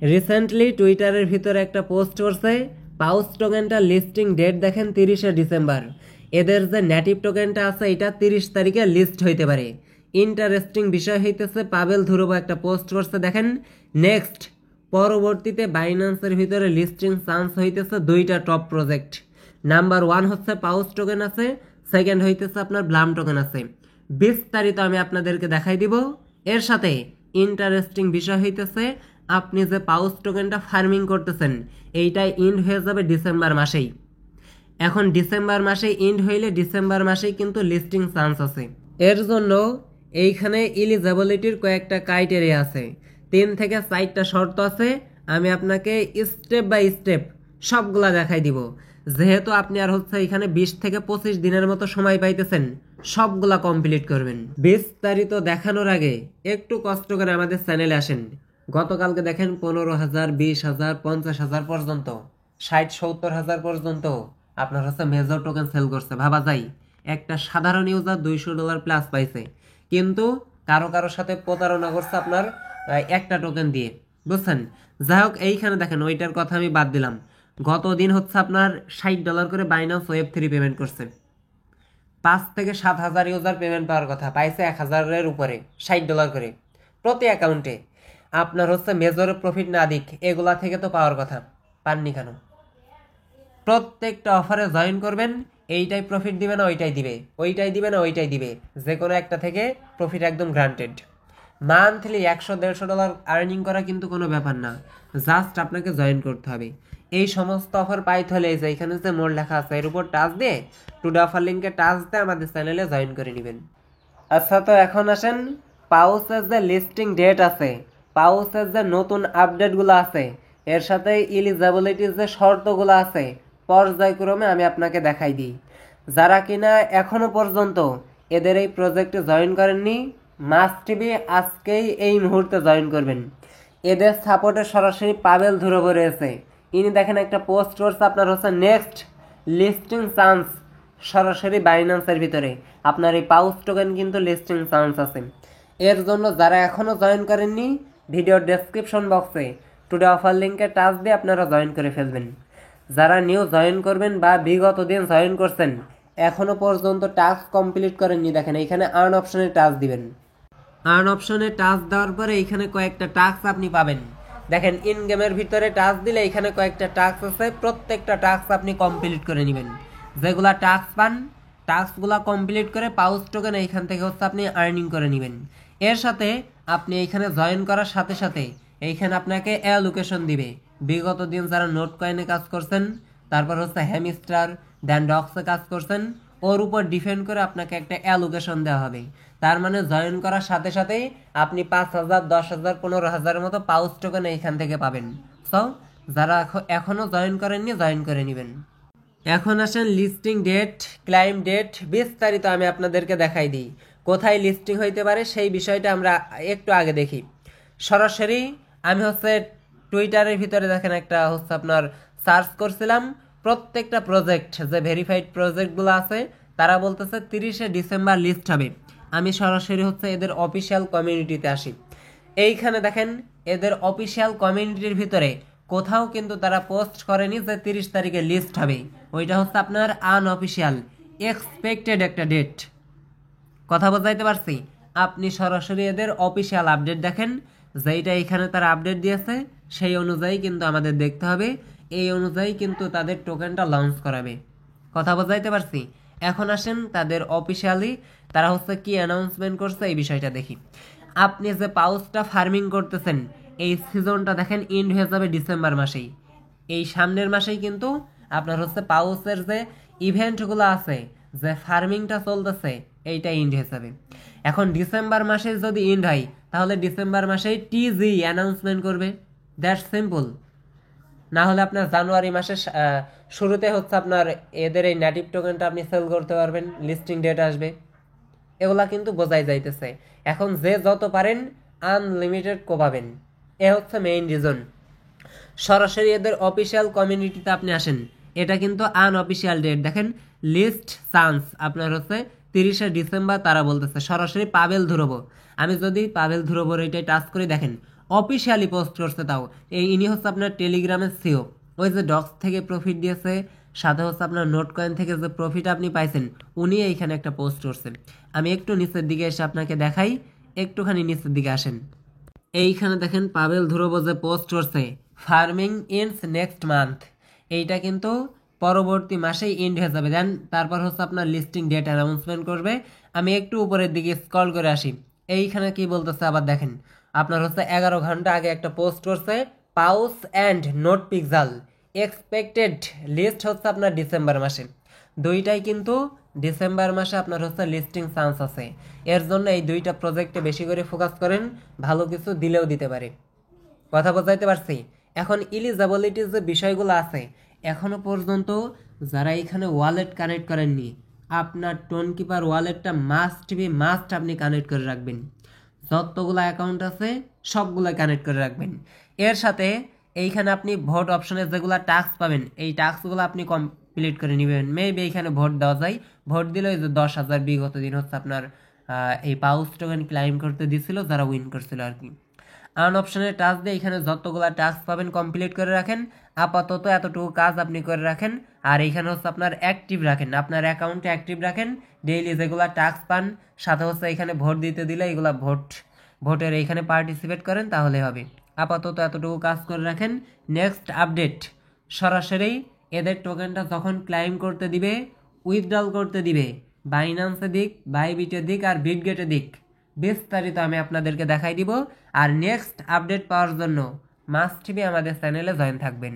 Recently টুইটারের ভিতরে একটা পোস্ট করছে, পাউস টোকেনটা লিস্টিং ডেট দেখেন 30শে ডিসেম্বর। এদের যে নেটিভ টোকেনটা আছে এটা 30 তারিখে লিস্ট হইতে পারে। ইন্টারেস্টিং বিষয় হইতেছে পাবেল ধ্রুব একটা পোস্ট করছে দেখেন, নেক্সট পরবর্তীতে বাইন্যান্সের ভিতরে লিস্টিং চান্স হইতেছে দুইটা টপ প্রজেক্ট। নাম্বার 1 হচ্ছে পাউস টোকেন আছে, সেকেন্ড হইতেছে আপনার ব্লাম টোকেন আছে। বিস্তারিত আমি আপনাদেরকে দেখাই দিব। এর সাথে ইন্টারেস্টিং বিষয় হইতেছে আপনি যে পাউস টোকেনটা ফার্মিং করতেছেন এইটাই ইন্ড হয়ে যাবে ডিসেম্বর মাসেই। এখন ডিসেম্বর মাসে ইন্ড হইলে ডিসেম্বর মাসেই কিন্তু লিস্টিং চান্স আছে। এর জন্য এইখানে ইলিজিবিলিটির কয়েকটা ক্রাইটেরিয়া আছে, 3 থেকে 4টা শর্ত আছে। আমি আপনাকে স্টেপ বাই স্টেপ সবগুলা দেখাই দিব। যেহেতু আপনি আর হচ্ছে এখানে 20 থেকে 25 দিনের মতো সময় পাইতেছেন, সবগুলা কমপ্লিট করবেন। বিস্তারিত দেখানোর আগে একটু কষ্ট করে আমাদের চ্যানেলে আসেন। গতকালকে দেখেন 15,000, 20,000, 50,000 পর্যন্ত, 60-70,000 পর্যন্ত আপনার হচ্ছে মেজর টোকেন সেল করছে। ভাবা যায় একটা সাধারণ ইউজার $200 প্লাস পাইছে, কিন্তু কারো কারোর সাথে প্রতারণা করছে আপনার একটা টোকেন দিয়ে, বুঝছেন? যাই হোক, এইখানে দেখেন ওইটার কথা আমি বাদ দিলাম। গত দিন হচ্ছে আপনার $60 করে বাইন্যান্স ওয়েব3 পেমেন্ট করছে। 5 থেকে 7,000 ইউজার পেমেন্ট পাওয়ার কথা, পাইছে 1,000-এর উপরে, $60 করে প্রতি অ্যাকাউন্টে। আপনার হচ্ছে মেজর প্রফিট না দিক, এগুলা থেকে তো পাওয়ার কথা, পাননি কেন? প্রত্যেকটা অফারে জয়েন করবেন, এইটাই প্রফিট দিবে না ওইটাই দিবে, ওইটাই দিবে না ওইটাই দিবে, যে কোনো একটা থেকে প্রফিট একদম গ্রান্টেড। মান্থলি $100-150 আর্নিং করা কিন্তু কোনো ব্যাপার না, জাস্ট আপনাকে জয়েন করতে হবে। এই সমস্ত অফার পাইতে হলে এই যে এখানে যে মোড লেখা আছে এর উপর টাচ দিয়ে, টুডে অফার লিঙ্কে টাচ দিয়ে আমাদের চ্যানেলে জয়েন করে নেবেন। আচ্ছা, তো এখন আসেন পাউসের যে লিস্টিং ডেট আছে, পাউসের যে নতুন আপডেটগুলো আছে, এর সাথে ইলিজিবিলিটির যে শর্তগুলো আছে পর্যায়ক্রমে আমি আপনাকে দেখাই দিই। যারা কিনা এখনো পর্যন্ত এদের এই প্রজেক্টে জয়েন করেননি, মাস্ট বি আজকেই এই মুহূর্তে জয়েন করবেন। এদের সাপোর্টে সরাসরি পাবেল ধ্রুব রয়েছে। ইনি দেখেন একটা পোস্ট করছে আপনার হচ্ছে নেক্সট লিস্টিং চান্স, সরাসরি বাইন্যান্সের ভিতরে আপনার এই পাউস টোকেন কিন্তু লিস্টিং চান্স আছে। এর জন্য যারা এখনও জয়েন করেননি, ভিডিওর ডেসক্রিপশন বক্সে টুডে অফার লিঙ্কে টাচ দিয়ে আপনারা জয়েন করে ফেলবেন। যারা নিউ জয়েন করবেন বা বিগত দিন জয়েন করছেন এখনও পর্যন্ত টাস্ক কমপ্লিট করেননি, দেখেন এইখানে আর্ন অপশনে টাচ দিবেন। আর্ন অপশনে টাচ দেওয়ার পরে এইখানে কয়েকটা টাস্ক আপনি পাবেন। দেখেন ইন গেমের ভিতরে টাচ দিলে এখানে কয়েকটা টাস্ক আছে, প্রত্যেকটা টাস্ক আপনি কমপ্লিট করে নেবেন। যেগুলা টাস্ক পান, টাস্কগুলা কমপ্লিট করে পাউস টোকেন এইখান থেকে হচ্ছে আপনি আর্নিং করে নেবেন। এর সাথে আপনি এইখানে জয়েন করার সাথে সাথে এইখানে আপনাকে অ্যালোকেশন দিবে। বিগত দিন যারা নোট কয়েনে কাজ করছেন, তারপর হচ্ছে হ্যামস্টার দেন ডক্সে কাজ করছেন, ওর উপর ডিপেন্ড করে আপনাকে একটা অ্যালোকেশন দেওয়া হবে। তার মানে জয়েন করার সাথে সাথেই আপনি 5,000, 10,000, 15,000-এর মতো পাউস টোকেন এইখান থেকে পাবেন। সো যারা এখনও জয়েন করেননি জয়েন করে নেবেন। এখন আসেন লিস্টিং ডেট, ক্লাইম ডেট, বিস্তারিত আমি আপনাদেরকে দেখাই দিই। কোথায় লিস্টিং হইতে পারে সেই বিষয়টা আমরা একটু আগে দেখি। সরাসরি আমি হচ্ছে টুইটারের ভিতরে দেখেন একটা হচ্ছে আপনার সার্চ করছিলাম, প্রত্যেকটা প্রজেক্ট যে ভেরিফাইড প্রজেক্টগুলো আছে তারা বলতেছে 30শে ডিসেম্বর লিস্ট হবে। আমি সরাসরি হচ্ছে এদের অফিসিয়াল কমিউনিটিতে আসি। এইখানে দেখেন এদের অফিসিয়াল কমিউনিটির ভিতরে কোথাও কিন্তু তারা পোস্ট করেনি যে 30 তারিখে লিস্ট হবে। ওইটা হচ্ছে আপনার আনঅফিসিয়াল এক্সপেক্টেড একটা ডেট। কথা বোঝাইতে পারছি? আপনি সরাসরি এদের অফিসিয়াল আপডেট দেখেন, যেইটা এখানে তারা আপডেট দিয়েছে সেই অনুযায়ী কিন্তু আমাদের দেখতে হবে, এই অনুযায়ী কিন্তু তাদের টোকেনটা লঞ্চ করাবে। কথা বোঝাইতে পারছি? এখন আসেন তাদের অফিসিয়ালি তারা হচ্ছে কি অ্যানাউন্সমেন্ট করছে এই বিষয়টা দেখি। আপনি যে পাউসটা ফার্মিং করতেছেন এই সিজনটা দেখেন এন্ড হয়ে যাবে ডিসেম্বর মাসেই। এই সামনের মাসেই কিন্তু আপনার হচ্ছে পাউসের যে ইভেন্টগুলো আছে, যে ফার্মিংটা চলতেছে এইটা এন্ড হয়ে যাবে। এখন ডিসেম্বর মাসে যদি এন্ড হয় তাহলে ডিসেম্বর মাসেই টিজি অ্যানাউন্সমেন্ট করবে, দ্যাটস সিম্পল। না হলে আপনার জানুয়ারি মাসের শুরুতে হচ্ছে আপনার এদের এই নেটিভ টোকেনটা আপনি সেল করতে পারবেন, লিস্টিং ডেট আসবে। এগুলা কিন্তু বোঝাই যাইতেছে। এখন যে যত পারেন আনলিমিটেড কোপাবেন, এ হচ্ছে মেইন রিজন। সরাসরি এদের অফিসিয়াল কমিউনিটিতে আপনি আসেন, এটা কিন্তু আনঅফিসিয়াল ডেট দেখেন, লিস্ট চান্স আপনার হচ্ছে 30শে ডিসেম্বর তারা বলতেছে। সরাসরি পাবেল ধ্রুব, আমি যদি পাবেল ধ্রুবর এইটাই টাচ করি দেখেন অফিসিয়ালি পোস্ট করছে, তাও ইনি হচ্ছে আপনার টেলিগ্রামের সিও। ওই যে ডক্স থেকে প্রফিট দিয়েছে, সাথে হচ্ছে আপনার নোট কয়েন থেকে যে প্রফিট আপনি পাইছেন, উনি এইখানে একটা পোস্ট করছেন। আমি একটু নিচের দিকে এসে আপনাকে দেখাই, একটুখানি নিচের দিকে আসেন। এইখানে দেখেন পাবেল ধ্রুব যে পোস্ট করছে, ফার্মিং ইনস নেক্সট মান্থ, এইটা কিন্তু পরবর্তী মাসেই এন্ড হয়ে যাবে। দেন তারপর হচ্ছে আপনার লিস্টিং ডেট অ্যানাউন্সমেন্ট করবে। আমি একটু উপরের দিকে স্ক্রল করে আসি, এইখানে কি বলতেছে আবার দেখেন, আপনার হচ্ছে 11 ঘন্টা আগে একটা পোস্ট করছে, পাউস and note pixel expected list হচ্ছে আপনার ডিসেম্বর মাসে। দুইটাই কিন্তু ডিসেম্বর মাসে আপনার হচ্ছে লিস্টিং চান্স আছে। এর জন্য এই দুইটা প্রজেক্টে বেশি করে ফোকাস করেন, ভালো কিছু দিলেও দিতে পারে। কথা বোঝাইতে পারছি? এখন ইলিজিবিলিটির যে বিষয়গুলো আছে, এখনো পর্যন্ত যারা এখানে ওয়ালেট কানেক্ট করেননি, আপনার টোন কিপার ওয়ালেটটা মাস্ট আপনি কানেক্ট করে রাখবেন। যতগুলো অ্যাকাউন্ট আছে সবগুলো কানেক্ট করে রাখবেন। এর সাথে এইখানে আপনি ভোট অপশনে যেগুলো টাস্ক পাবেন, এই টাস্কগুলো আপনি কমপ্লিট করে নেবেন। মেবি এইখানে ভোট দেওয়া যায়, ভোট দিলে ওই যে 10,000 বিগত দিন হচ্ছে আপনার এই পাউস টোকেন ক্লাইম করতে দিছিল যারা উইন করছিল আর কি। আর্ন অপশনে টাচ দিয়ে এখানে যতগুলা টাস্ক পাবেন কমপ্লিট করে রাখেন। আপাতত এতটুকু কাজ আপনি করে রাখেন। আর এইখানে হচ্ছে আপনার অ্যাক্টিভ রাখেন, আপনার অ্যাকাউন্টে অ্যাক্টিভ রাখেন ডেইলি যেগুলা টাস্ক পান। সাথে হচ্ছে এখানে ভোট দিতে দিলে এগুলা ভোটের এইখানে পার্টিসিপেট করেন, তাহলে হবে। আপাতত এতটুকু কাজ করে রাখেন। নেক্সট আপডেট সরাসরি এদের টোকেনটা যখন ক্লাইম করতে দিবে, উইথড্রল করতে দিবে, বাইন্যান্সে দিক, বাইবিটের দিক আর বিটগেটের দিক, বিস্তারিত আমি আপনাদেরকে দেখাই দিব। আর নেক্সট আপডেট পাওয়ার জন্য মাস্ট বি আমাদের চ্যানেলে জয়েন থাকবেন।